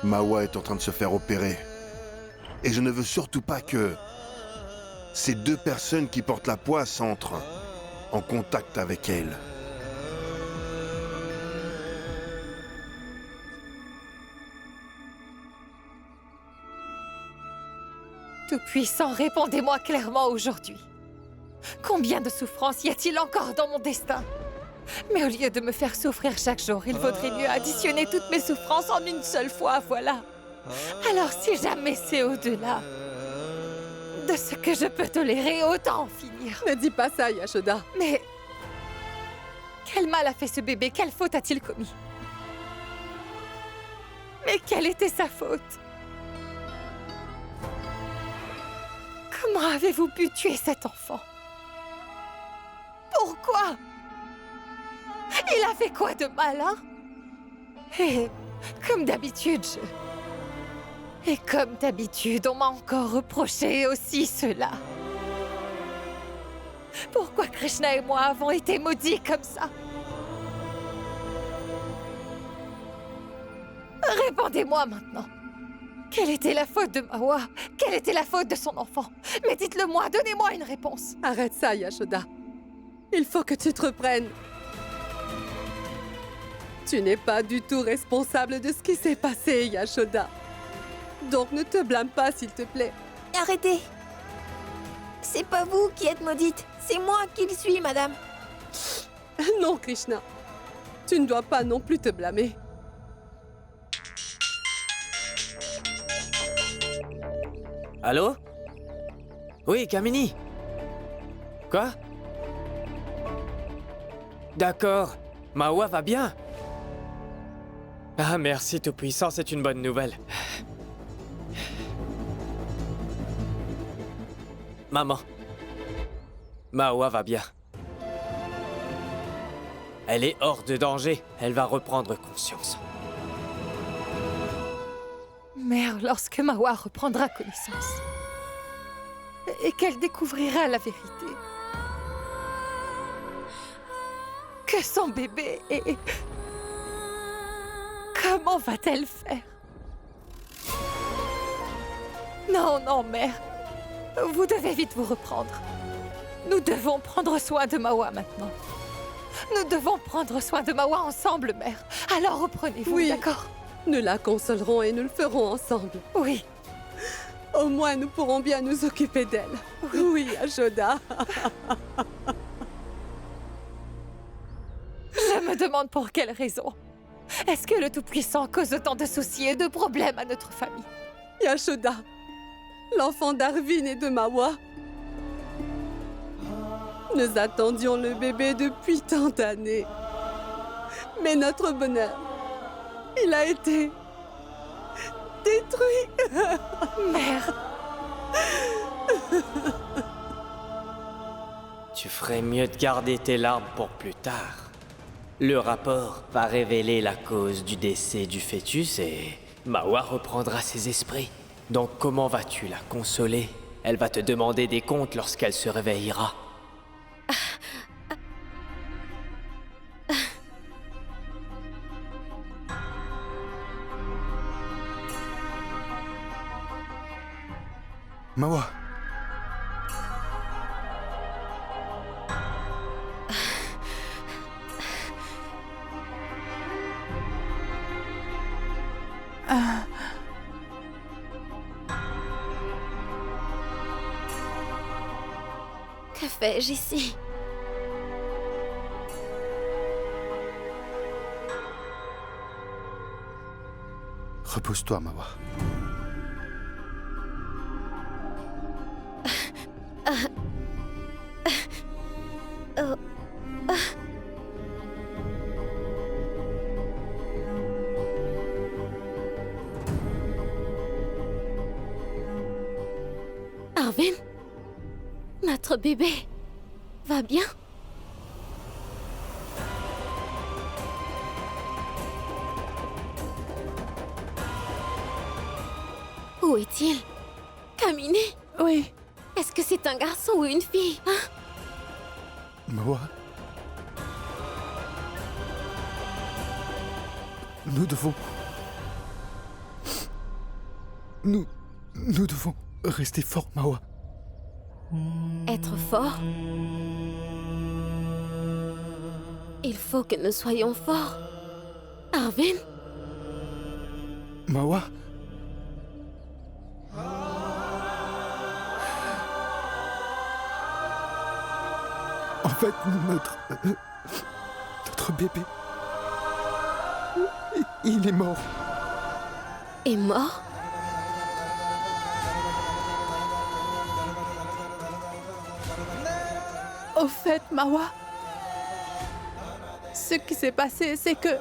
Mawa est en train de se faire opérer. Et je ne veux surtout pas que ces deux personnes qui portent la poisse entrent en contact avec elle. Tout-Puissant, répondez-moi clairement aujourd'hui. Combien de souffrances y a-t-il encore dans mon destin? Mais au lieu de me faire souffrir chaque jour, il vaudrait mieux additionner toutes mes souffrances en une seule fois, voilà. Alors si jamais c'est au-delà de ce que je peux tolérer, autant en finir. Ne dis pas ça, Yashoda. Mais quel mal a fait ce bébé? Quelle faute a-t-il commis? Mais quelle était sa faute? Comment avez-vous pu tuer cet enfant? Pourquoi? Il a fait quoi de mal, hein? Et comme d'habitude, Et comme d'habitude, on m'a encore reproché aussi cela. Pourquoi Krishna et moi avons été maudits comme ça? Répondez-moi maintenant. Quelle était la faute de Mawa? Quelle était la faute de son enfant? Mais dites-le-moi, donnez-moi une réponse. Arrête ça, Yashoda. Il faut que tu te reprennes. Tu n'es pas du tout responsable de ce qui s'est passé, Yashoda. Donc ne te blâme pas, s'il te plaît. Arrêtez! C'est pas vous qui êtes maudite, c'est moi qui le suis, madame. Non, Krishna. Tu ne dois pas non plus te blâmer. Allô? Oui, Kamini. Quoi? D'accord. Mawa va bien. Ah, merci Tout-Puissant, c'est une bonne nouvelle. Maman. Mawa va bien. Elle est hors de danger. Elle va reprendre conscience. Mère, lorsque Mawa reprendra connaissance et qu'elle découvrira la vérité, que son bébé est... Comment va-t-elle faire? Non, non, mère. Vous devez vite vous reprendre. Nous devons prendre soin de Mawa maintenant. Nous devons prendre soin de Mawa ensemble, mère. Alors reprenez-vous, Oui. d'accord? Nous la consolerons et nous le ferons ensemble. Oui. Au moins, nous pourrons bien nous occuper d'elle. Oui, Yashoda. Je me demande pour quelle raison. Est-ce que le Tout-Puissant cause autant de soucis et de problèmes à notre famille? Yashoda, l'enfant d'Arvin et de Mawa. Nous attendions le bébé depuis tant d'années. Mais notre bonheur, il a été détruit. Mère, Tu ferais mieux de garder tes larmes pour plus tard. Le rapport va révéler la cause du décès du fœtus et Mawa reprendra ses esprits. Donc comment vas-tu la consoler? Elle va te demander des comptes lorsqu'elle se réveillera. Mawa, Que fais-je ici? repose-toi, Mawa. Arvin? Notre bébé va bien? Où est-il? Kamini? Oui, Est-ce que c'est un garçon ou une fille, hein? Mawa, nous devons Nous devons rester forts, Mawa. Être fort? Il faut que nous soyons forts. Arvin? Mawa? En fait, notre bébé, il est mort. Est mort? Au fait, Mawa, ce qui s'est passé, c'est que...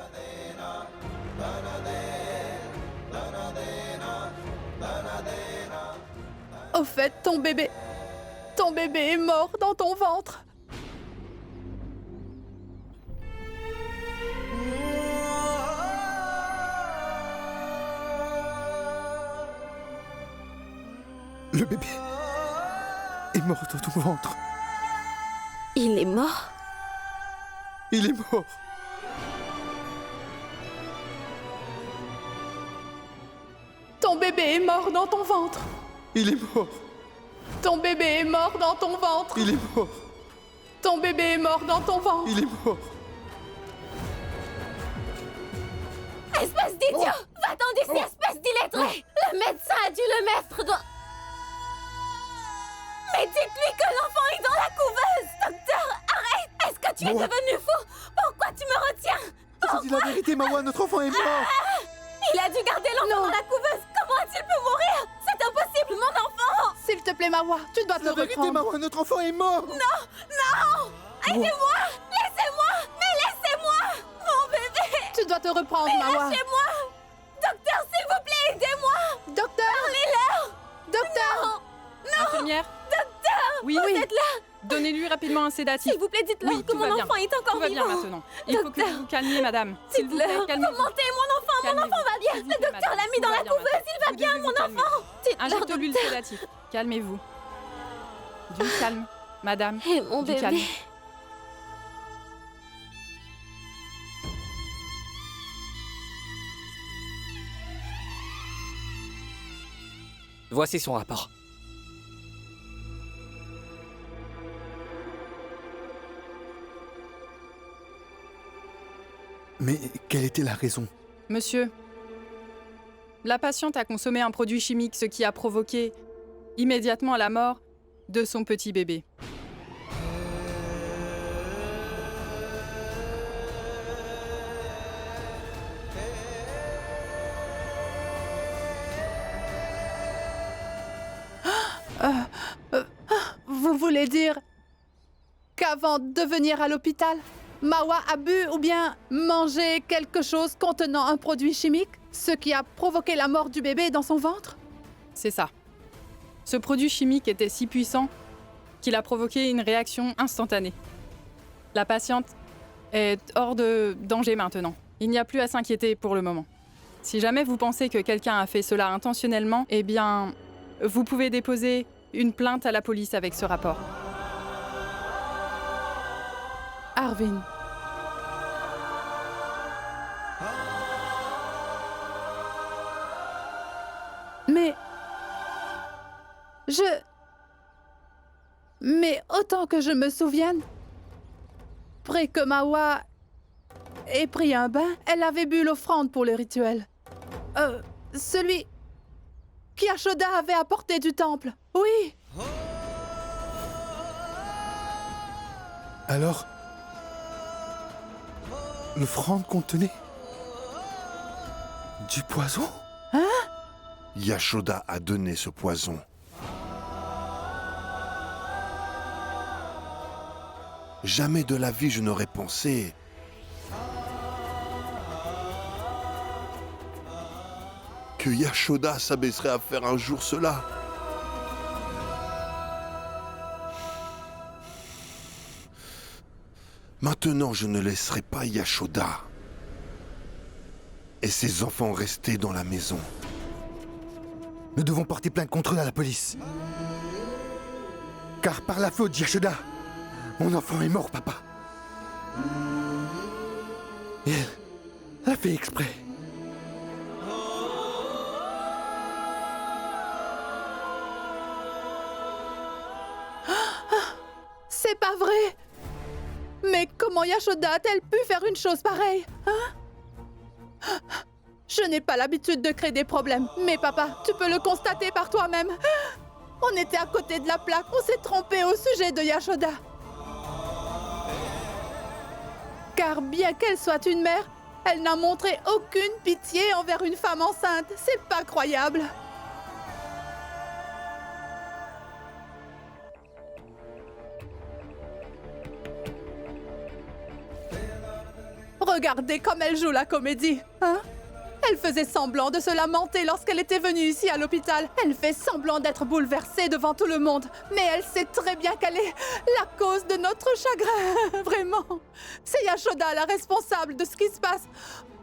Au fait, ton bébé est mort dans ton ventre. Le bébé est mort dans ton ventre. Il est mort? Il est mort. Ton bébé est mort dans ton ventre. Il est mort. Ton bébé est mort dans ton ventre. Il est mort. Ton bébé est mort dans ton ventre. Il est mort. Espèce d'idiot! Va-t'en d'ici, espèce d'illettré! Le médecin a dû le mettre dans... Mais dites-lui que l'enfant est dans la couveuse! Docteur, arrête! Est-ce que tu es devenu fou? Pourquoi tu me retiens? C'est la vérité, Mawa, notre enfant est mort. Il a dû garder l'enfant dans la couveuse! Comment a-t-il pu mourir? C'est impossible, mon enfant! S'il te plaît, Mawa, tu dois te C'est la vérité, reprendre. Mawa, notre enfant est mort. Non! Aidez-moi! Laissez-moi! Mais laissez-moi! Mon bébé! Tu dois te reprendre, Mawa. Lâchez-moi! Docteur, s'il vous plaît, aidez-moi! Docteur! Parlez-leur! Docteur! Infirmière? Oui, Vous êtes là! Donnez-lui rapidement un sédatif. S'il vous plaît, dites-leur Oui, que tout mon va bien. enfant est Tout encore va bien vivant! maintenant. Il faut que Docteur. vous vous calmiez, madame. S'il vous plaît, Dites-leur! calmez-vous. Remontez, mon enfant va bien! S'il vous Le plaît, docteur madame, l'a mis tout dans va la bien, couveuse, madame. il va Vous bien, devez mon vous calmer. enfant! Dites-leur, Injectez-lui le docteur. sédatif. Calmez-vous. Du calme, madame. Et mon Du calme. bébé? Voici son rapport. Mais quelle était la raison? Monsieur, la patiente a consommé un produit chimique, ce qui a provoqué immédiatement la mort de son petit bébé. Vous voulez dire qu'avant de venir à l'hôpital, Mawa a bu ou bien mangé quelque chose contenant un produit chimique, ce qui a provoqué la mort du bébé dans son ventre? C'est ça. Ce produit chimique était si puissant qu'il a provoqué une réaction instantanée. La patiente est hors de danger maintenant. Il n'y a plus à s'inquiéter pour le moment. Si jamais vous pensez que quelqu'un a fait cela intentionnellement, eh bien, vous pouvez déposer une plainte à la police avec ce rapport. Arvin. Mais... Mais autant que je me souvienne, après que Mawa ait pris un bain, elle avait bu l'offrande pour le rituel. Celui qu'Yashoda avait apporté du temple. Oui. Alors, l'offrande contenait du poison? Yashoda a donné ce poison. Jamais de la vie je n'aurais pensé que Yashoda s'abaisserait à faire un jour cela. Maintenant, je ne laisserai pas Yashoda et ses enfants rester dans la maison. Nous devons porter plainte contre eux à la police. Car par la faute d'Yashoda, mon enfant est mort, papa. Et elle a fait exprès. pas vrai! Mais comment Yashoda a-t-elle pu faire une chose pareille? Hein? Je n'ai pas l'habitude de créer des problèmes. Mais papa, tu peux le constater par toi-même. On était à côté de la plaque. On s'est trompé au sujet de Yashoda. Car bien qu'elle soit une mère, elle n'a montré aucune pitié envers une femme enceinte. C'est pas croyable. Regardez comme elle joue la comédie, hein? Elle faisait semblant de se lamenter lorsqu'elle était venue ici à l'hôpital. Elle fait semblant d'être bouleversée devant tout le monde. Mais elle sait très bien qu'elle est la cause de notre chagrin. Vraiment. C'est Yashoda la responsable de ce qui se passe.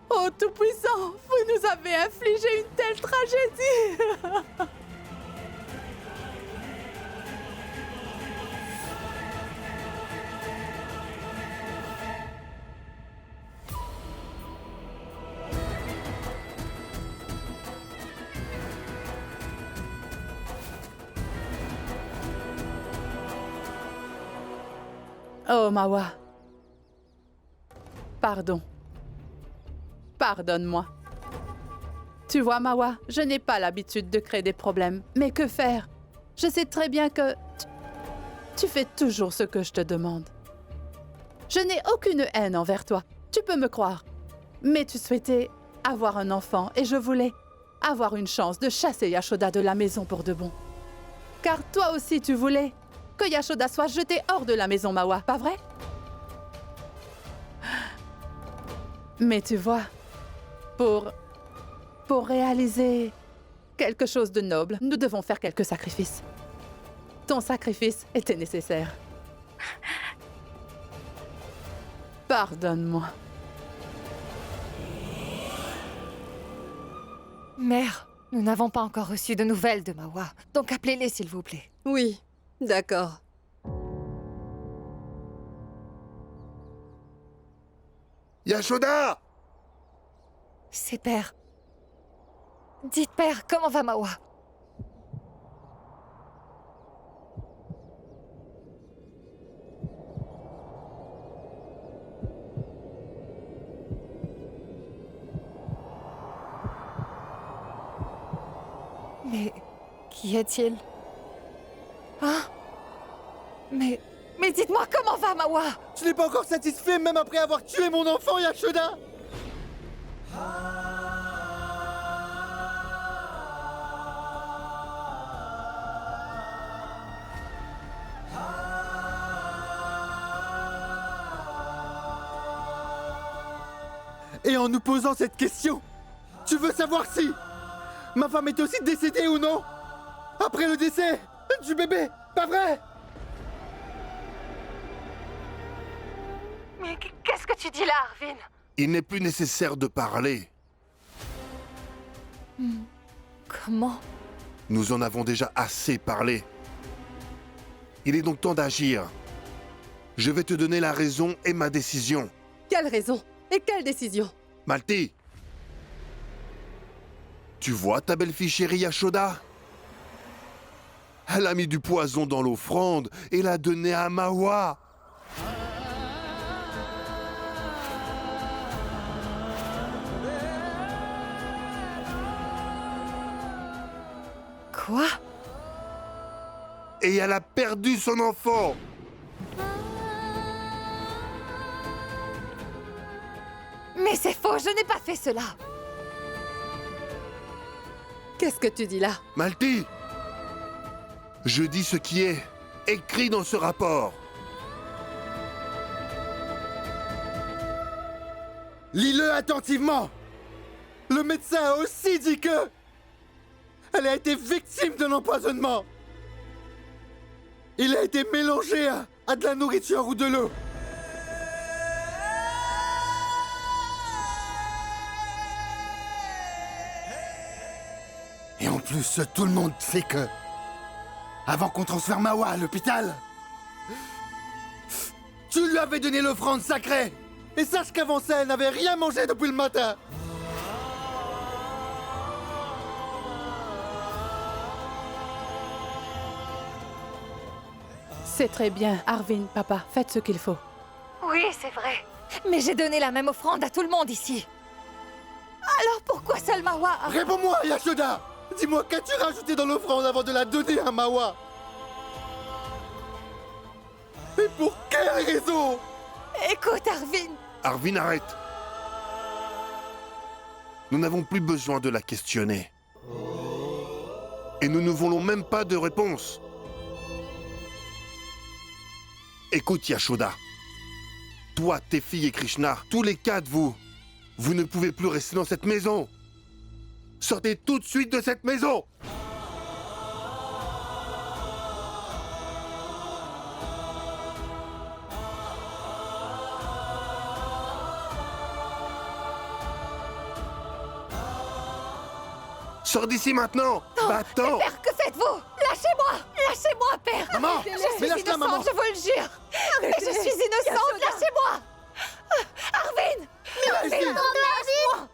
Oh Tout-Puissant, vous nous avez infligé une telle tragédie. Oh, Mawa. Pardon. Pardonne-moi. Tu vois, Mawa, je n'ai pas l'habitude de créer des problèmes. Mais que faire? Je sais très bien que... Tu fais toujours ce que je te demande. Je n'ai aucune haine envers toi. Tu peux me croire. Mais tu souhaitais avoir un enfant et je voulais avoir une chance de chasser Yashoda de la maison pour de bon. Car toi aussi, tu voulais que Yashoda soit jetée hors de la maison, Mawa, pas vrai? Mais tu vois, pour réaliser quelque chose de noble, nous devons faire quelques sacrifices. Ton sacrifice était nécessaire. Pardonne-moi. Mère, nous n'avons pas encore reçu de nouvelles de Mawa, donc appelez-les s'il vous plaît. Oui, d'accord. Yashoda! C'est père. Dites père, comment va Mawa? Mais qui est-il? Hein? Mais dites-moi comment va Mawa? Tu n'es pas encore satisfait même après avoir tué mon enfant, Yashoda? Et en nous posant cette question, tu veux savoir si ma femme est aussi décédée ou non? Après le décès du bébé, pas vrai? Mais qu'est-ce que tu dis là, Arvin? Il n'est plus nécessaire de parler. Comment? Nous en avons déjà assez parlé. Il est donc temps d'agir. Je vais te donner la raison et ma décision. Quelle raison? Et quelle décision? Malti, tu vois ta belle-fille chérie Yashoda? Elle a mis du poison dans l'offrande et l'a donné à Mawa. Quoi? Et elle a perdu son enfant. Mais c'est faux, je n'ai pas fait cela. Qu'est-ce que tu dis là? Malti, je dis ce qui est écrit dans ce rapport. Lis-le attentivement. Le médecin a aussi dit que... elle a été victime d'un empoisonnement. Il a été mélangé à de la nourriture ou de l'eau. Et en plus, tout le monde sait que... avant qu'on transfère Mawa à l'hôpital, tu lui avais donné l'offrande sacrée. Et sache qu'avant ça, elle n'avait rien mangé depuis le matin. C'est très bien, Arvin, papa. Faites ce qu'il faut. Oui, c'est vrai. Mais j'ai donné la même offrande à tout le monde ici. Alors pourquoi seul Mawa a... Réponds-moi, Yashoda! Dis-moi, qu'as-tu rajouté dans l'offrande avant de la donner à Mawa? Et pour quelle raison? Écoute, Arvin. Arvin, arrête. Nous n'avons plus besoin de la questionner. Et nous ne voulons même pas de réponse. Écoute, Yashoda. Toi, tes filles et Krishna, tous les quatre, vous ne pouvez plus rester dans cette maison. Sortez tout de suite de cette maison. Sors d'ici maintenant. Va-t'en. Père, que faites-vous? Lâchez-moi. Lâchez-moi, père. Maman! Je Mais suis lâche-la, maman! innocente, je vous le jure. Mais je suis innocente, lâchez-moi. Arvin. Arvin, lâche-moi.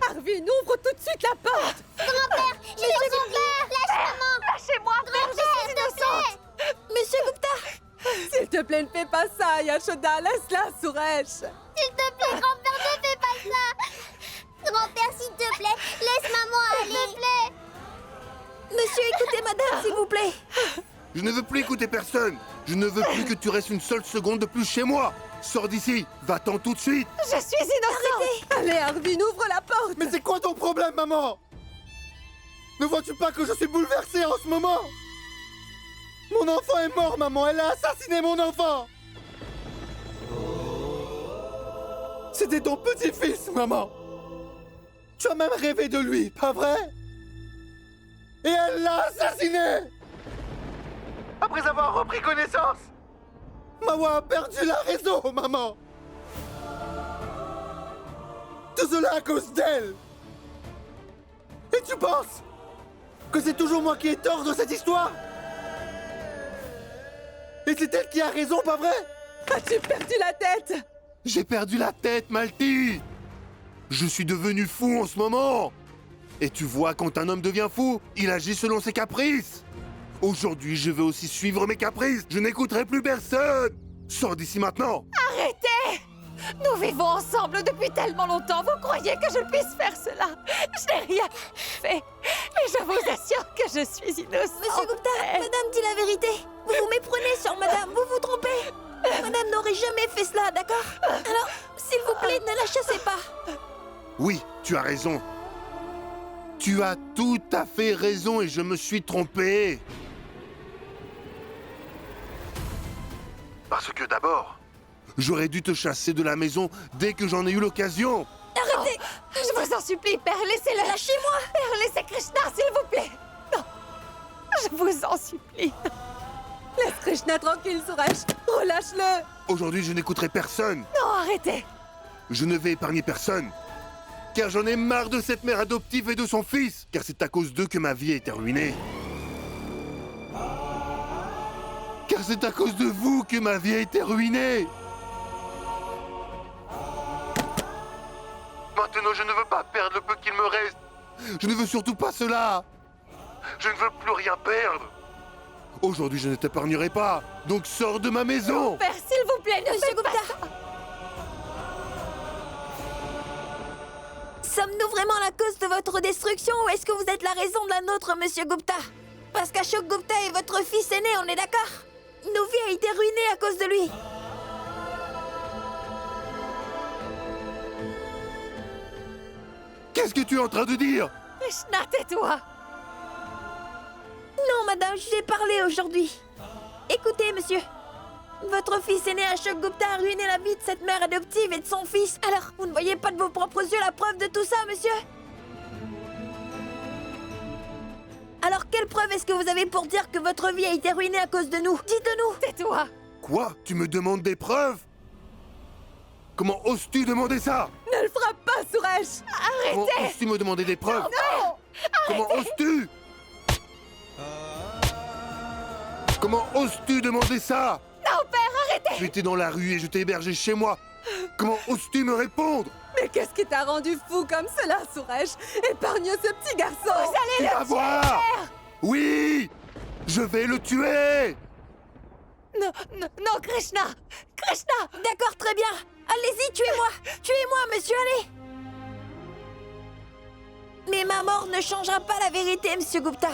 Arvin, ouvre tout de suite la porte. Grand-père, il est son père. Lâche maman. Lâchez-moi, père, je suis innocente. Monsieur Gupta, S'il te plaît, ne fais pas ça, Yashoda. Laisse-la, Suresh. s'il te plaît, grand-père, ne fais pas ça. Grand-père, s'il te plaît, laisse maman aller. S'il te plaît. Monsieur, écoutez madame, s'il vous plaît. Je ne veux plus écouter personne. Je ne veux plus que tu restes une seule seconde de plus chez moi. Sors d'ici. Va-t'en tout de suite. Je suis innocente. Allez, Arvin, ouvre la porte. Mais c'est quoi ton problème, maman? Ne vois-tu pas que je suis bouleversé en ce moment? Mon enfant est mort, maman. Elle a assassiné mon enfant. C'était ton petit-fils, maman. Tu as même rêvé de lui, pas vrai? Et elle l'a assassiné! Après avoir repris connaissance, Mawa a perdu la raison, maman. Tout cela à cause d'elle. Et tu penses que c'est toujours moi qui ai tort de cette histoire? Et c'est elle qui a raison, pas vrai? As-tu perdu la tête? J'ai perdu la tête, Malty. Je suis devenu fou en ce moment. Et tu vois, quand un homme devient fou, il agit selon ses caprices. Aujourd'hui, je vais aussi suivre mes caprices. Je n'écouterai plus personne. Sors d'ici maintenant. Arrêtez. Nous vivons ensemble depuis tellement longtemps. Vous croyez que je puisse faire cela? Je n'ai rien fait. Mais je vous assure que je suis innocente. Monsieur Gupta, madame dit la vérité. Vous vous méprenez sur madame, vous vous trompez. Madame n'aurait jamais fait cela, d'accord? Alors, s'il vous plaît, ne la chassez pas. Oui, tu as raison. Tu as tout à fait raison et je me suis trompé. Parce que d'abord, j'aurais dû te chasser de la maison dès que j'en ai eu l'occasion. Arrêtez. Je vous en supplie, père, laissez-le. Lâchez-moi. Père, laissez Krishna, s'il vous plaît. Non. Je vous en supplie. Laisse Krishna tranquille, Suresh. Relâche-le. Aujourd'hui, je n'écouterai personne. Non, arrêtez. Je ne vais épargner personne. Car j'en ai marre de cette mère adoptive et de son fils. Car c'est à cause d'eux que ma vie a été ruinée. Car c'est à cause de vous que ma vie a été ruinée. Maintenant, je ne veux pas perdre le peu qu'il me reste. Je ne veux surtout pas cela. Je ne veux plus rien perdre. Aujourd'hui, je ne t'épargnerai pas. Donc sors de ma maison. Père, s'il vous plaît, ne Monsieur faites pas Gupta. ça. Sommes-nous vraiment la cause de votre destruction ou est-ce que vous êtes la raison de la nôtre, Monsieur Gupta? Parce qu'Ashok Gupta est votre fils aîné, on est d'accord? Nos vies ont été ruinées à cause de lui. Qu'est-ce que tu es en train de dire? Krishna, tais-toi. Non, madame, je vous ai parlé aujourd'hui. Écoutez, monsieur. Votre fils aîné Ashok Gupta a ruiné la vie de cette mère adoptive et de son fils. Alors, vous ne voyez pas de vos propres yeux la preuve de tout ça, monsieur? Alors, quelle preuve est-ce que vous avez pour dire que votre vie a été ruinée à cause de nous? Dites-nous. Tais-toi. Quoi? Tu me demandes des preuves? Comment oses-tu demander ça? Ne le frappe pas, Suresh. Comment oses-tu me demander des preuves? Comment oses-tu? Comment oses-tu demander ça? Non, père, arrêtez. Tu étais dans la rue et je t'ai hébergé chez moi. Comment oses-tu me répondre? Mais qu'est-ce qui t'a rendu fou comme cela, Suresh? Épargne ce petit garçon. Vous allez Tu le vas voir! Oui! Je vais le tuer! Non, non, non, Krishna! Krishna! D'accord, très bien. Allez-y, tuez-moi. Tuez-moi, monsieur, allez. Mais ma mort ne changera pas la vérité, monsieur Gupta.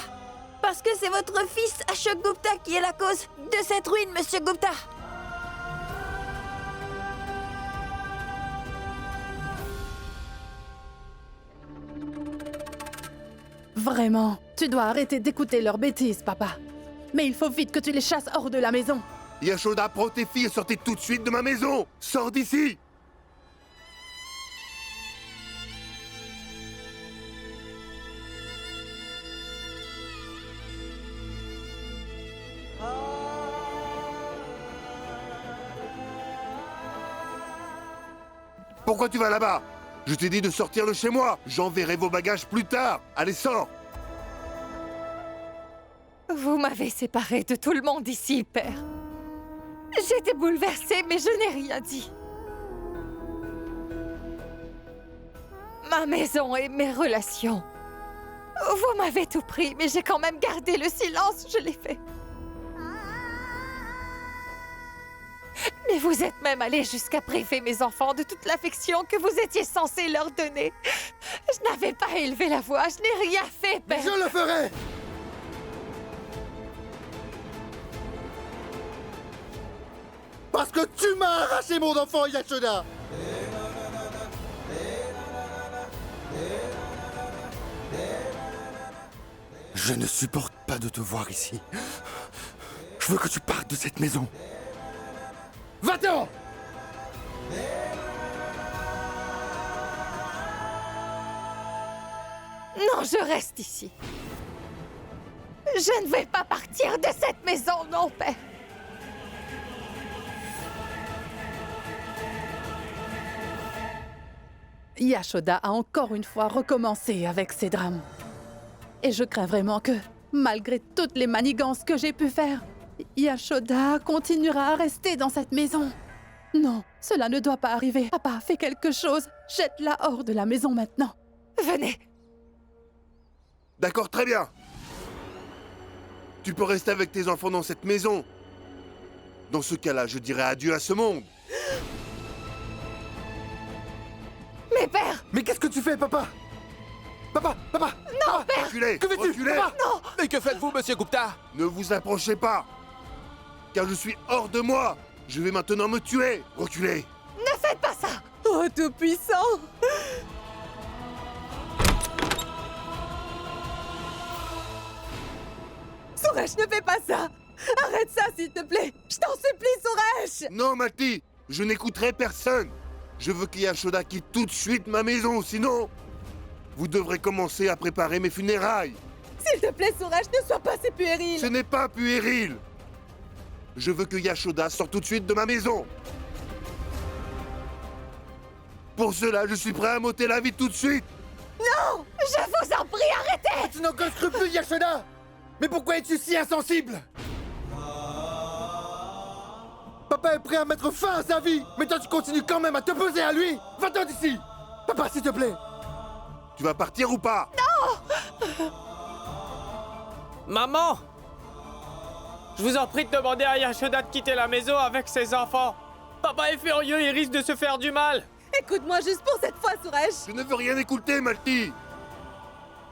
Parce que c'est votre fils, Ashok Gupta, qui est la cause de cette ruine, monsieur Gupta. Vraiment, tu dois arrêter d'écouter leurs bêtises, papa. Mais il faut vite que tu les chasses hors de la maison. Yashoda, prends tes filles et sortez tout de suite de ma maison. Sors d'ici. Pourquoi tu vas là-bas? Je t'ai dit de sortir de chez moi. J'enverrai vos bagages plus tard. Allez, sors. Vous m'avez séparée de tout le monde ici, père. J'étais bouleversée, mais je n'ai rien dit. Ma maison et mes relations. Vous m'avez tout pris, mais j'ai quand même gardé le silence, je l'ai fait. Mais vous êtes même allé jusqu'à priver mes enfants de toute l'affection que vous étiez censé leur donner. Je n'avais pas élevé la voix, je n'ai rien fait, père. Je le ferai! Parce que tu m'as arraché mon enfant, Yashoda! Je ne supporte pas de te voir ici. Je veux que tu partes de cette maison. Va-t'en! Non, je reste ici. Je ne vais pas partir de cette maison, non, père. Yashoda a encore une fois recommencé avec ses drames. Et je crains vraiment que, malgré toutes les manigances que j'ai pu faire, Yashoda continuera à rester dans cette maison. Non, cela ne doit pas arriver. Papa, fais quelque chose. Jette-la hors de la maison maintenant. Venez. D'accord, très bien. Tu peux rester avec tes enfants dans cette maison. Dans ce cas-là, je dirai adieu à ce monde. Mais père! Mais qu'est-ce que tu fais, papa? Papa! Non, père! Reculez! Que fais-tu? Reculez! Papa! Mais que faites-vous, monsieur Gupta? Ne vous approchez pas! Car je suis hors de moi! Je vais maintenant me tuer! Reculez! Ne faites pas ça! Oh, tout-puissant! Suresh, ne fais pas ça! Arrête ça, s'il te plaît! Je t'en supplie, Suresh! Non, Malti! Je n'écouterai personne! Je veux que Yashoda quitte tout de suite ma maison, sinon... Vous devrez commencer à préparer mes funérailles! S'il te plaît, Suresh, ne sois pas si puéril! Ce n'est pas puéril! Je veux que Yashoda sorte tout de suite de ma maison! Pour cela, je suis prêt à m'ôter la vie tout de suite! Non! Je vous en prie, arrêtez! Tu n'as aucun scrupule, Yashoda! Mais pourquoi es-tu si insensible? Papa est prêt à mettre fin à sa vie, mais toi tu continues quand même à t'opposer à lui! Va-t'en d'ici! Papa, s'il te plaît! Tu vas partir ou pas? Maman! Je vous en prie de demander à Yashoda de quitter la maison avec ses enfants. Papa est furieux, il risque de se faire du mal. Écoute-moi juste pour cette fois, Suresh! Je ne veux rien écouter, Malti!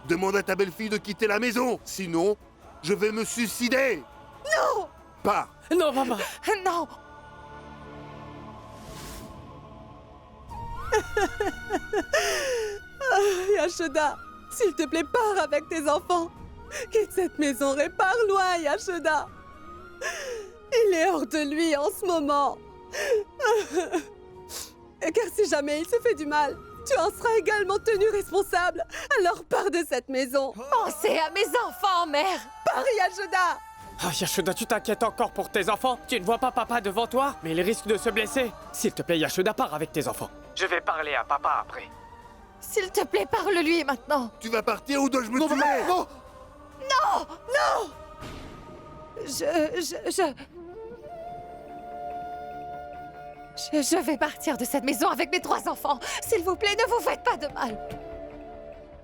Demande à ta belle-fille de quitter la maison, sinon, je vais me suicider! Non! Pars! Non, maman! Non! Yashoda, s'il te plaît, pars avec tes enfants. Quitte cette maison, répare loin, Yashoda. Il est hors de lui en ce moment. Car si jamais il se fait du mal, tu en seras également tenu responsable. Alors pars de cette maison. Pensez à mes enfants, mère! Pars, Yashoda. Oh, Yashoda, tu t'inquiètes encore pour tes enfants? Tu ne vois pas papa devant toi? Mais il risque de se blesser. S'il te plaît, Yashoda, pars avec tes enfants. Je vais parler à papa après. S'il te plaît, parle-lui maintenant! Tu vas partir ou dois-je me Non, tuer? maman, non! Non! Non! Je vais partir de cette maison avec mes 3 enfants. S'il vous plaît, ne vous faites pas de mal.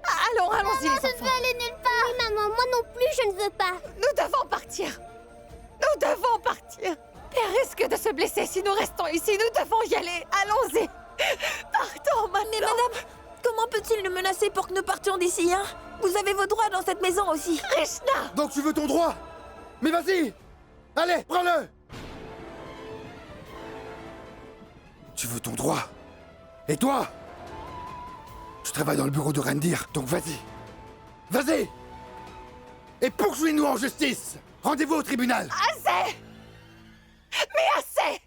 Allons-y, les enfants. Je veux aller nulle part. Oui, maman, moi non plus, je ne veux pas. Nous devons partir. Nous devons partir. et risque de se blesser si nous restons ici. Nous devons y aller. Allons-y. Partons maintenant. Mais madame, comment peut-il nous menacer pour que nous partions d'ici, hein? Vous avez vos droits dans cette maison aussi. Krishna! Donc tu veux ton droit? Mais vas-y! Allez, prends-le! Tu veux ton droit? Et toi? Tu travailles dans le bureau de Rendir, donc vas-y! Vas-y! Et poursuis-nous en justice! Rendez-vous au tribunal! Assez! Mais assez!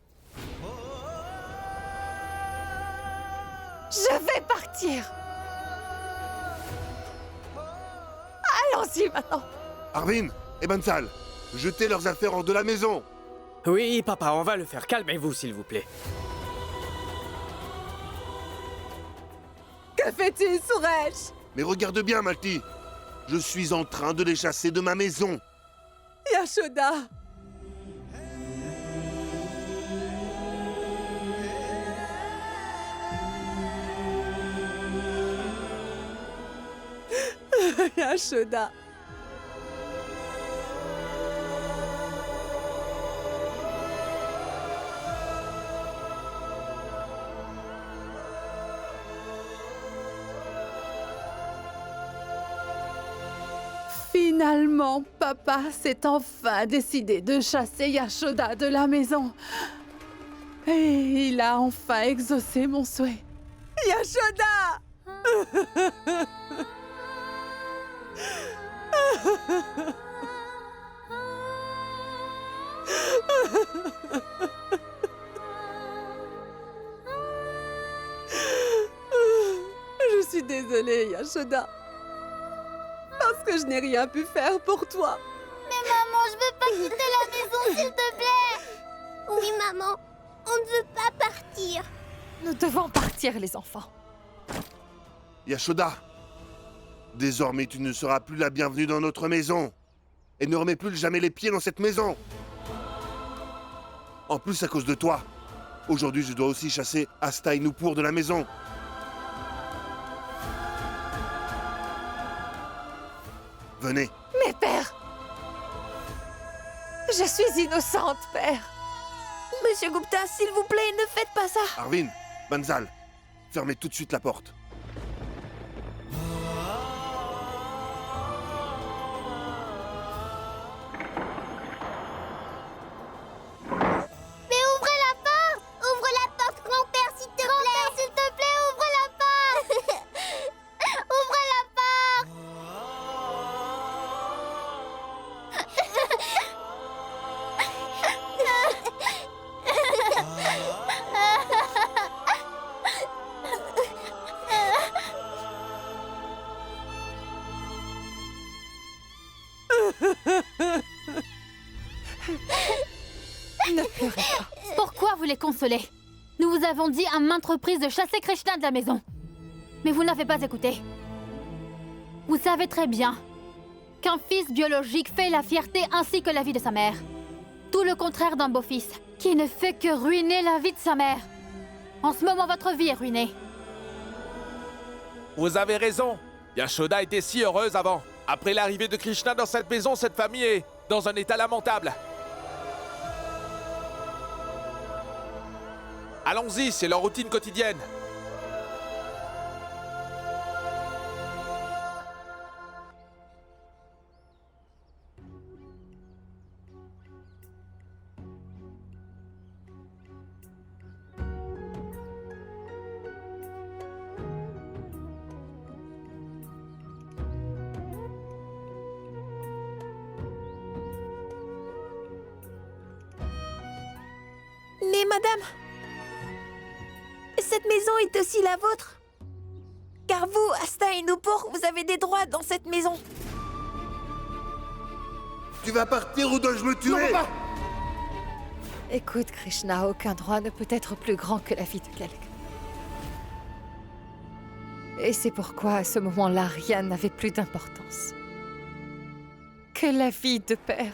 Je vais partir. Allons-y maintenant. Arvin et Bansal, jetez leurs affaires hors de la maison. Oui, papa, on va le faire. Calmez-vous, s'il vous plaît. Que fais-tu, Suresh? Mais regarde bien, Malti. Je suis en train de les chasser de ma maison. Yashoda! Yashoda! Finalement, papa s'est enfin décidé de chasser Yashoda de la maison. Et il a enfin exaucé mon souhait. Yashoda! Je suis désolée, Yashoda. Parce que je n'ai rien pu faire pour toi. Mais maman, je veux pas quitter la maison, s'il te plaît. Oui, maman, on ne veut pas partir. Nous devons partir, les enfants. Yashoda, désormais tu ne seras plus la bienvenue dans notre maison. Et ne remets plus jamais les pieds dans cette maison. En plus, à cause de toi, aujourd'hui je dois aussi chasser Asta et Nupur de la maison. Venez. Mais père! Je suis innocente, père. Monsieur Gupta, s'il vous plaît, ne faites pas ça. Arvin, Bansal, fermez tout de suite la porte. Mais ouvrez la porte! Ouvre la porte, grand-père, s'il te plaît! Grand-père, s'il te plaît, ouvre la porte! Ouvre la porte! Ne pleurez pas. Pourquoi vous les consolez? Nous vous avons dit à maintes reprises de chasser Krishna de la maison. Mais vous n'avez pas écouté. Vous savez très bien qu'un fils biologique fait la fierté ainsi que la vie de sa mère. Tout le contraire d'un beau-fils, qui ne fait que ruiner la vie de sa mère. En ce moment, votre vie est ruinée. Vous avez raison. Yashoda était si heureuse avant. Après l'arrivée de Krishna dans cette maison, cette famille est dans un état lamentable. Allons-y, c'est leur routine quotidienne. Mais madame, cette maison est aussi la vôtre. Car vous, Asta et Nupur, vous avez des droits dans cette maison. Tu vas partir ou dois-je me tuer? Non, papa! Écoute, Krishna, aucun droit ne peut être plus grand que la vie de quelqu'un. Et c'est pourquoi, à ce moment-là, rien n'avait plus d'importance que la vie de père.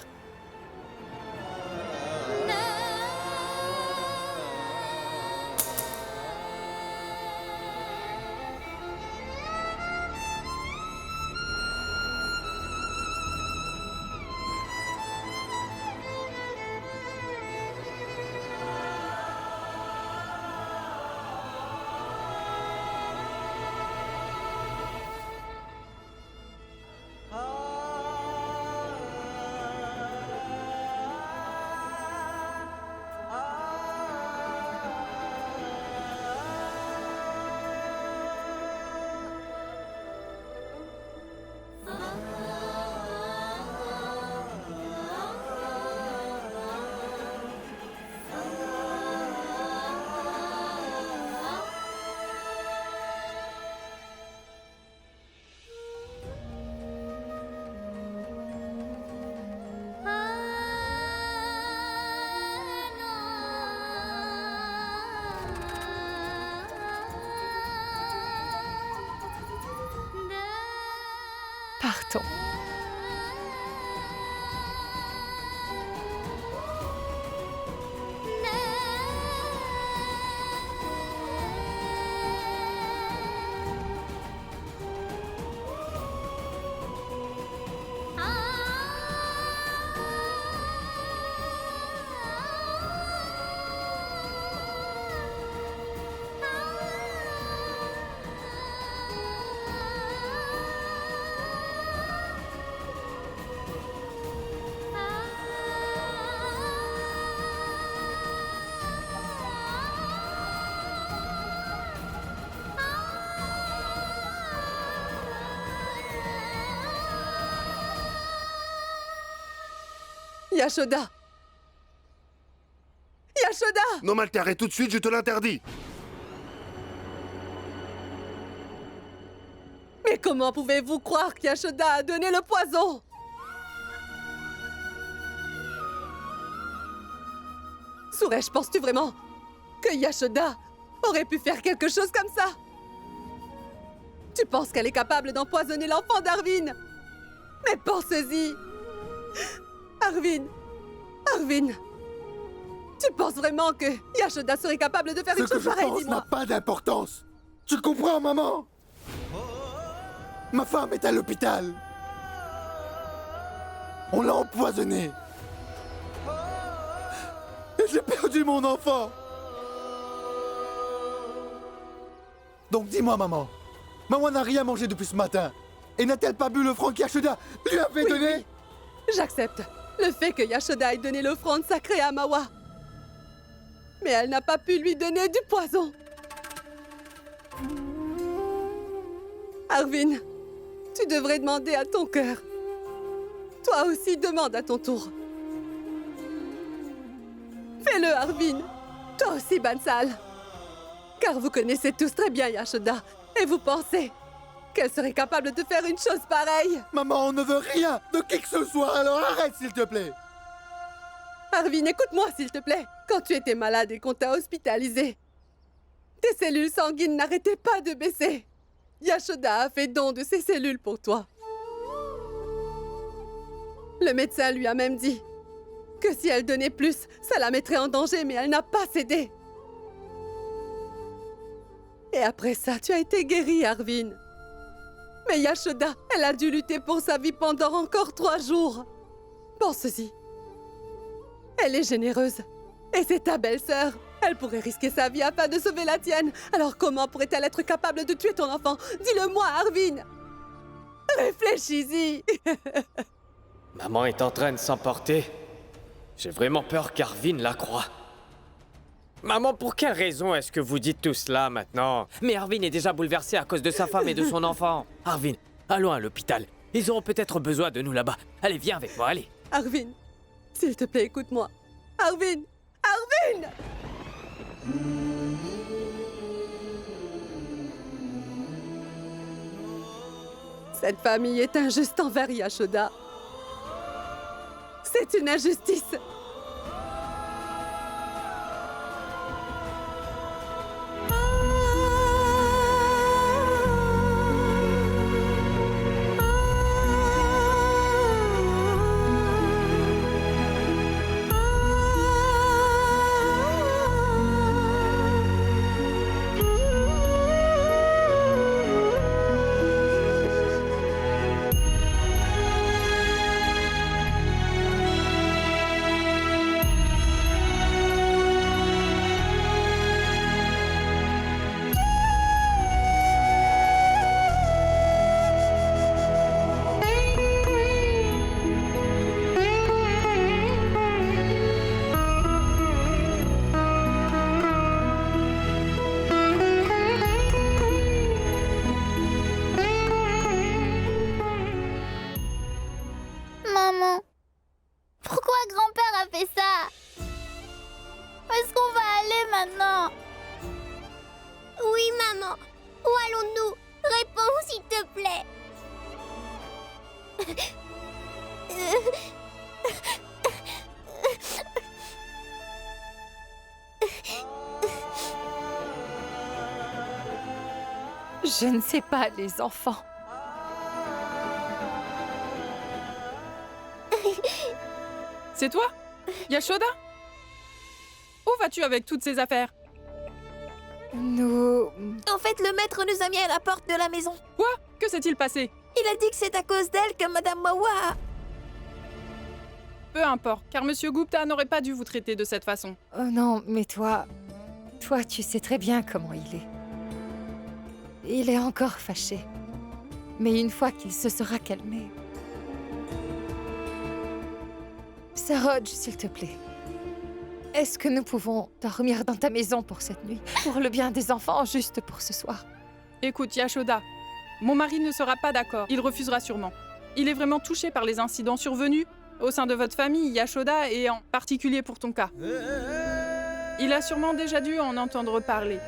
Yashoda! Yashoda! Non, Malter, et tout de suite, je te l'interdis. Mais comment pouvez-vous croire qu'Yashoda a donné le poison? Suresh, penses-tu vraiment que Yashoda aurait pu faire quelque chose comme ça? Tu penses qu'elle est capable d'empoisonner l'enfant d'Arvin? Mais pense-y! Arvin! Tu penses vraiment que Yashoda serait capable de faire une chose pareille, Ce que je pense n'a dis-moi? pas d'importance. Tu comprends, maman? Ma femme est à l'hôpital. On l'a empoisonnée. Et j'ai perdu mon enfant. Donc dis-moi, maman. Maman n'a rien mangé depuis ce matin. Et n'a-t-elle pas bu le franc qu'Yashoda lui avait donné? Oui. J'accepte le fait que Yashoda ait donné l'offrande sacrée à Mawa. Mais elle n'a pas pu lui donner du poison. Arvin, tu devrais demander à ton cœur. Toi aussi, demande à ton tour. Fais-le, Arvin. Toi aussi, Bansal. Car vous connaissez tous très bien Yashoda. Et vous pensez qu'elle serait capable de faire une chose pareille? Maman, on ne veut rien de qui que ce soit, alors arrête, s'il te plaît. Arvin, écoute-moi, s'il te plaît. Quand tu étais malade et qu'on t'a hospitalisé, tes cellules sanguines n'arrêtaient pas de baisser. Yashoda a fait don de ses cellules pour toi. Le médecin lui a même dit que si elle donnait plus, ça la mettrait en danger, mais elle n'a pas cédé. Et après ça, tu as été guéri, Arvin. Mais Yashoda, elle a dû lutter pour sa vie pendant encore 3 jours. Pense-y. Elle est généreuse. Et c'est ta belle-sœur. Elle pourrait risquer sa vie afin de sauver la tienne. Alors comment pourrait-elle être capable de tuer ton enfant? Dis-le-moi, Arvin. Réfléchis-y. Maman est en train de s'emporter. J'ai vraiment peur qu'Arvin la croie. Maman, pour quelle raison est-ce que vous dites tout cela maintenant? Mais Arvin est déjà bouleversé à cause de sa femme et de son enfant. Arvin, allons à l'hôpital. Ils auront peut-être besoin de nous là-bas. Allez, viens avec moi, allez. Arvin, s'il te plaît, écoute-moi. Arvin! Arvin! Cette famille est injuste envers Yashoda. C'est une injustice. Maman, pourquoi grand-père a fait ça? Où est-ce qu'on va aller maintenant? Oui, maman. Où allons-nous? Réponds, s'il te plaît. Je ne sais pas, les enfants. C'est toi? Yashoda? Où vas-tu avec toutes ces affaires? Nous... En fait, le maître nous a mis à la porte de la maison. Quoi? Que s'est-il passé? Il a dit que c'est à cause d'elle que Madame Mawa a... Peu importe, car Monsieur Gupta n'aurait pas dû vous traiter de cette façon. Oh non, mais toi... Toi, tu sais très bien comment il est. Il est encore fâché. Mais une fois qu'il se sera calmé... Saroj, s'il te plaît. Est-ce que nous pouvons dormir dans ta maison pour cette nuit? Pour le bien des enfants, juste pour ce soir. Écoute, Yashoda, mon mari ne sera pas d'accord. Il refusera sûrement. Il est vraiment touché par les incidents survenus au sein de votre famille, Yashoda, et en particulier pour ton cas. Il a sûrement déjà dû en entendre parler.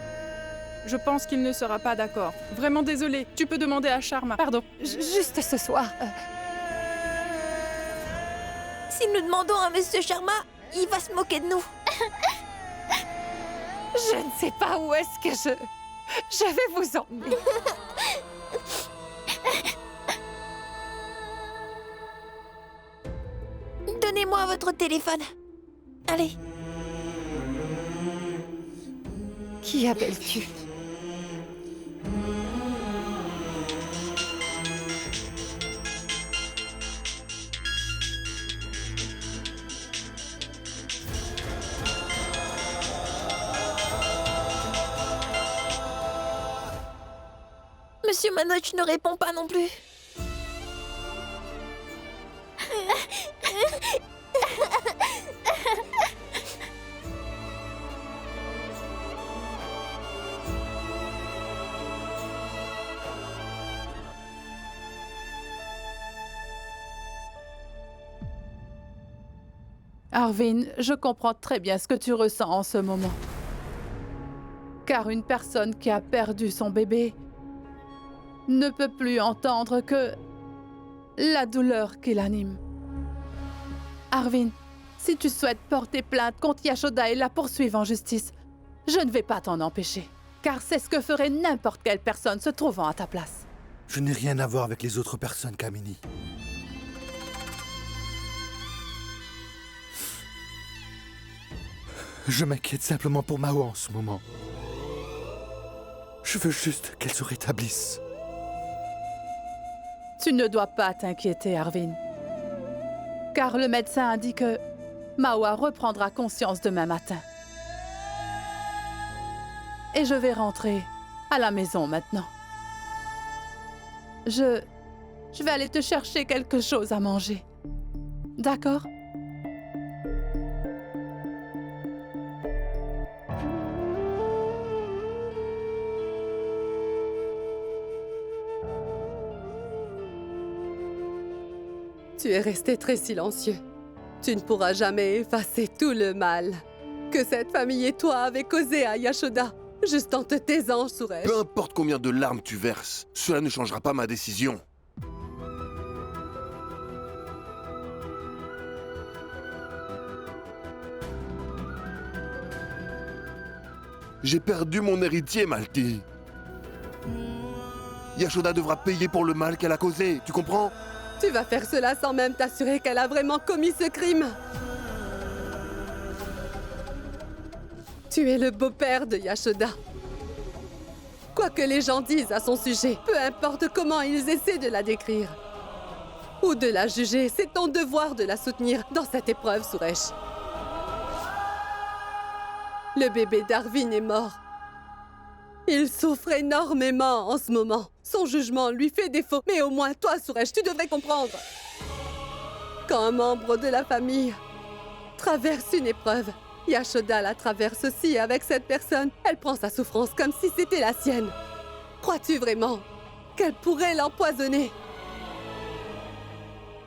Je pense qu'il ne sera pas d'accord. Vraiment désolé. Tu peux demander à Sharma. Pardon. Juste ce soir. Si nous demandons à Monsieur Sharma, il va se moquer de nous. Je ne sais pas où est-ce que je vais vous emmener. Donnez-moi votre téléphone. Allez. Qui appelles-tu? Monsieur Manoj ne répond pas non plus. Arvin, je comprends très bien ce que tu ressens en ce moment. Car une personne qui a perdu son bébé ne peut plus entendre que la douleur qui l'anime. Arvin, si tu souhaites porter plainte contre Yashoda et la poursuivre en justice, je ne vais pas t'en empêcher, car c'est ce que ferait n'importe quelle personne se trouvant à ta place. Je n'ai rien à voir avec les autres personnes, Kamini. Je m'inquiète simplement pour Mao en ce moment. Je veux juste qu'elle se rétablisse. Tu ne dois pas t'inquiéter, Arvin. Car le médecin a dit que Mawa reprendra conscience demain matin. Et je vais rentrer à la maison maintenant. Je vais aller te chercher quelque chose à manger. D'accord? Tu es resté très silencieux. Tu ne pourras jamais effacer tout le mal que cette famille et toi avez causé à Yashoda, juste en te taisant, Suresh. Peu importe combien de larmes tu verses, cela ne changera pas ma décision. J'ai perdu mon héritier, Malti. Yashoda devra payer pour le mal qu'elle a causé, tu comprends? Tu vas faire cela sans même t'assurer qu'elle a vraiment commis ce crime. Tu es le beau-père de Yashoda. Quoi que les gens disent à son sujet, peu importe comment ils essaient de la décrire ou de la juger, c'est ton devoir de la soutenir dans cette épreuve, Suresh. Le bébé d'Arvin est mort. Il souffre énormément en ce moment. Son jugement lui fait défaut. Mais au moins, toi, Suresh, tu devrais comprendre. Quand un membre de la famille traverse une épreuve, Yashoda la traverse aussi avec cette personne. Elle prend sa souffrance comme si c'était la sienne. Crois-tu vraiment qu'elle pourrait l'empoisonner?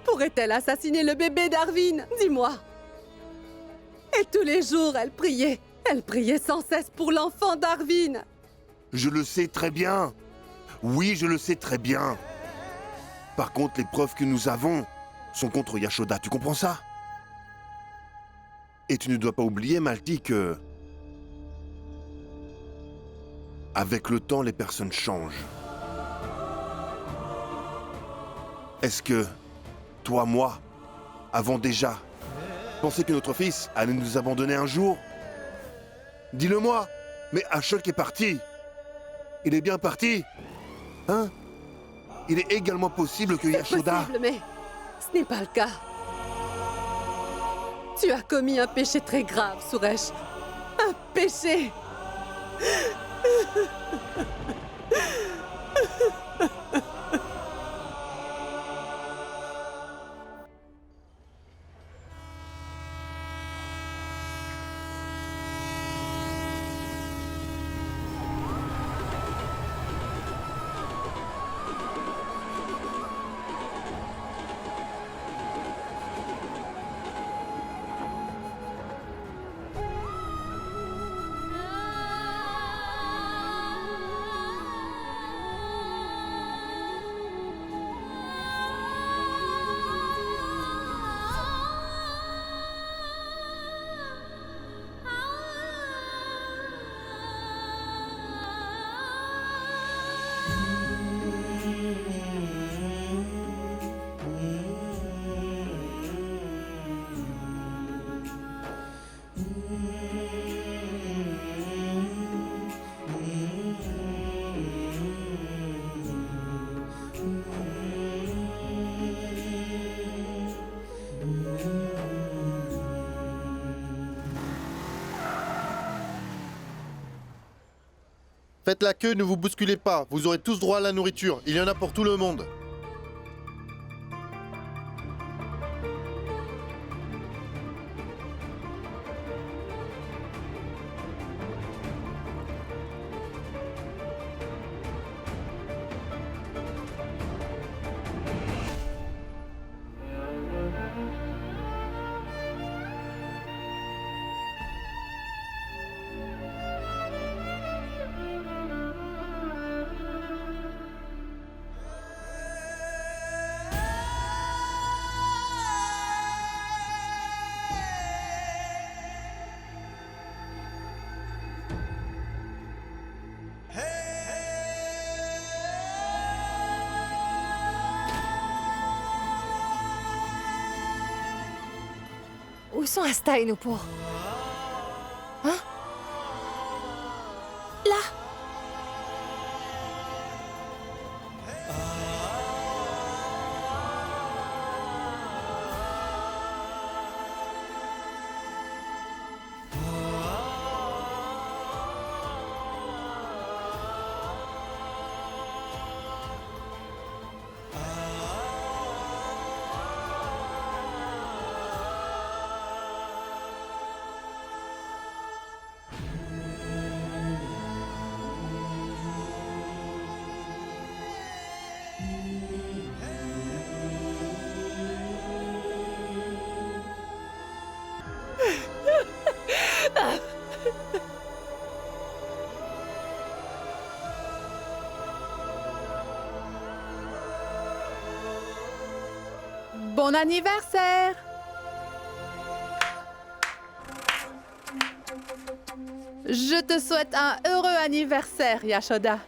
Pourrait-elle assassiner le bébé d'Arvin? Dis-moi. Et tous les jours, elle priait. Elle priait sans cesse pour l'enfant d'Arvin. Je le sais très bien. Oui, je le sais très bien. Par contre, les preuves que nous avons sont contre Yashoda, tu comprends ça? Et tu ne dois pas oublier, Malti, que... avec le temps, les personnes changent. Est-ce que, toi, moi, avons déjà pensé que notre fils allait nous abandonner un jour? Dis-le-moi, mais Ashok est parti. Il est bien parti. Hein? Il est également possible que Yashoda... C'est possible, mais ce n'est pas le cas. Tu as commis un péché très grave, Suresh. Un péché. Faites la queue, ne vous bousculez pas. Vous aurez tous droit à la nourriture. Il y en a pour tout le monde. Où sont Asta et Nupur? Hein? Là. Bon anniversaire! Je te souhaite un heureux anniversaire, Yashoda.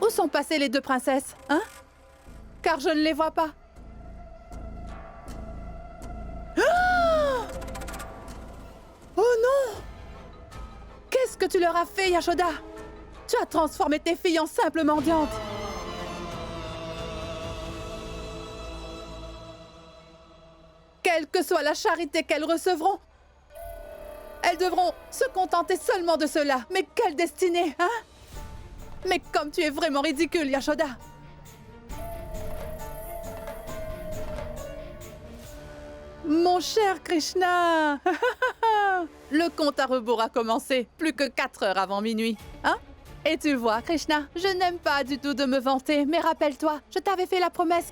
Où sont passées les deux princesses, hein? Car je ne les vois pas. Ah! Oh non! Qu'est-ce que tu leur as fait, Yashoda? Tu as transformé tes filles en simples mendiantes. Quelle que soit la charité qu'elles recevront, elles devront se contenter seulement de cela. Mais quelle destinée, hein? Mais comme tu es vraiment ridicule, Yashoda. Mon cher Krishna. Le compte à rebours a commencé, plus que 4 heures avant minuit, hein? Et tu vois, Krishna, je n'aime pas du tout de me vanter, mais rappelle-toi, je t'avais fait la promesse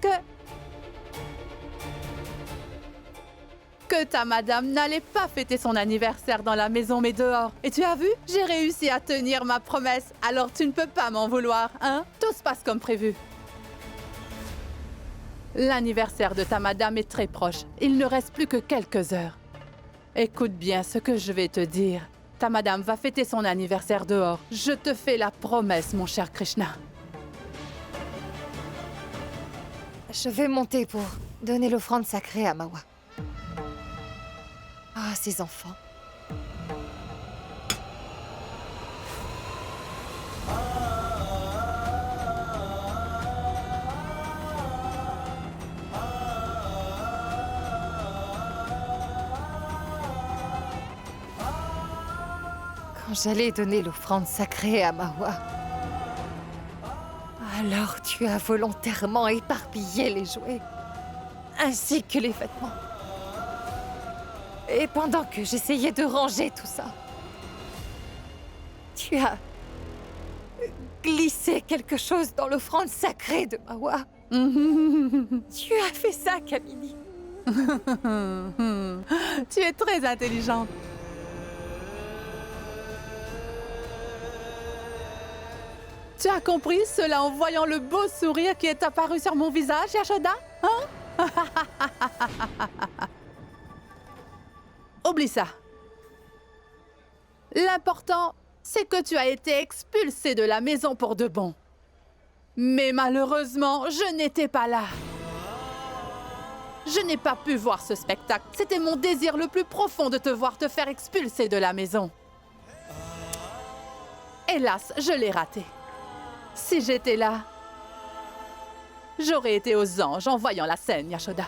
que ta madame n'allait pas fêter son anniversaire dans la maison, mais dehors. Et tu as vu? J'ai réussi à tenir ma promesse, alors tu ne peux pas m'en vouloir, hein? Tout se passe comme prévu. L'anniversaire de ta madame est très proche. Il ne reste plus que quelques heures. Écoute bien ce que je vais te dire. Ta madame va fêter son anniversaire dehors. Je te fais la promesse, mon cher Krishna. Je vais monter pour donner l'offrande sacrée à Mawa. Ah, ces enfants. Quand j'allais donner l'offrande sacrée à Mawa, alors tu as volontairement éparpillé les jouets, ainsi que les vêtements. Et pendant que j'essayais de ranger tout ça, tu as glissé quelque chose dans l'offrande sacrée de Mawa. Tu as fait ça, Kamini. Tu es très intelligente. Tu as compris cela en voyant le beau sourire qui est apparu sur mon visage, Yashoda? Hein? Oublie ça. L'important, c'est que tu as été expulsé de la maison pour de bon. Mais malheureusement, je n'étais pas là. Je n'ai pas pu voir ce spectacle. C'était mon désir le plus profond de te voir te faire expulser de la maison. Hélas, je l'ai raté. Si j'étais là, j'aurais été aux anges en voyant la scène, Yashoda.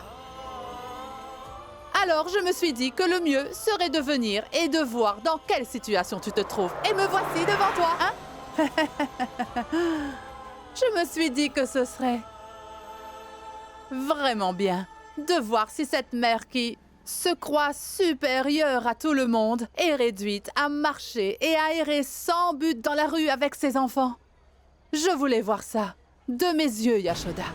Alors je me suis dit que le mieux serait de venir et de voir dans quelle situation tu te trouves. Et me voici devant toi, hein? Je me suis dit que ce serait vraiment bien de voir si cette mère qui se croit supérieure à tout le monde est réduite à marcher et à errer sans but dans la rue avec ses enfants. Je voulais voir ça de mes yeux, Yashoda.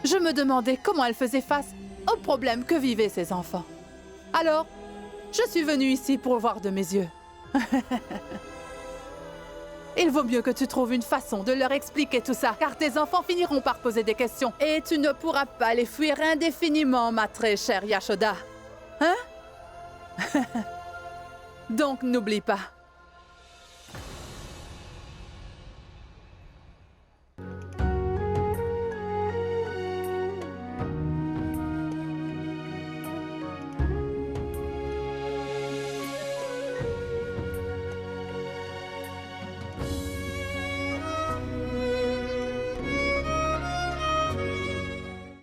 Je me demandais comment elle faisait face aux problèmes que vivaient ses enfants. Alors, je suis venue ici pour voir de mes yeux. Il vaut mieux que tu trouves une façon de leur expliquer tout ça, car tes enfants finiront par poser des questions. Et tu ne pourras pas les fuir indéfiniment, ma très chère Yashoda. Hein? Donc n'oublie pas,